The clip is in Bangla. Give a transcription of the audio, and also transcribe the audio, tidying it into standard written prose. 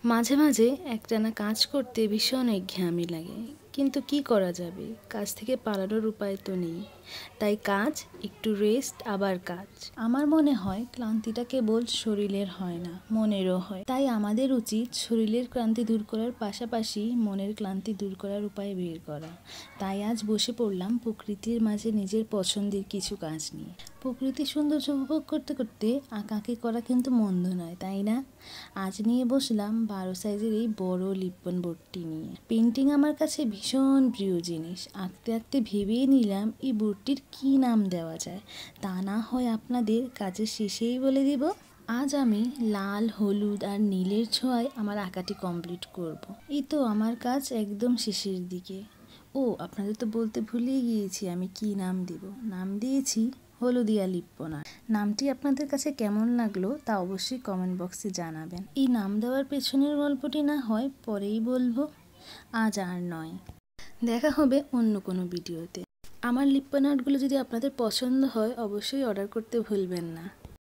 মাঝে মাঝে একটানা কাজ করতে ভীষণ একঘেয়েমি লাগে, কিন্তু কি করা যাবে, কাজ থেকে পালানোর উপায় তো নেই। তাই কাজ, একটু রেস্ট, আবার কাজ। আমার মনে হয় ক্লান্তিটা কেবল শরীরের হয় না, মনেরও হয়। তাই আমাদের উচিত শরীরের ক্লান্তি দূর করার পাশাপাশি মনের ক্লান্তি দূর করার উপায় বের করা। তাই আজ বসে পড়লাম প্রকৃতির মাঝে নিজের পছন্দের কিছু কাজ নিয়ে। প্রকৃতির সৌন্দর্য উপভোগ করতে করতে আঁকাআঁকি করা কিন্তু মন্দ নয়, তাই না? আজ নিয়ে বসলাম 12 সাইজের এই বড় লিপ্পন বোর্ডটি নিয়ে। পেন্টিং আমার কাছে ভীষণ প্রিয় জিনিস। আঁকতে আঁকতে ভেবেই নিলাম এই বোর্ডটির কী নাম দেওয়া যায়। তা না হয় আপনাদের কাজের শেষেই বলে দিব। আজ আমি লাল, হলুদ আর নীলের ছোঁয়ায় আমার আঁকাটি কমপ্লিট করব। এই তো আমার কাজ একদম শেষের দিকে। ও, আপনাদের তো বলতে ভুলেই গিয়েছি আমি কি নাম দিব। নাম দিয়েছি হলুদিয়া লিপ্পন আর্ট। নামটি আপনাদের কাছে কেমন লাগলো তা অবশ্যই কমেন্ট বক্সে জানাবেন। এই নাম দেওয়ার পেছনের গল্পটি না হয় পরেই বলবো, আজ আর নয়। দেখা হবে অন্য কোনো ভিডিওতে। আমার লিপ্পন আর্টগুলো যদি আপনাদের পছন্দ হয় অবশ্যই অর্ডার করতে ভুলবেন না।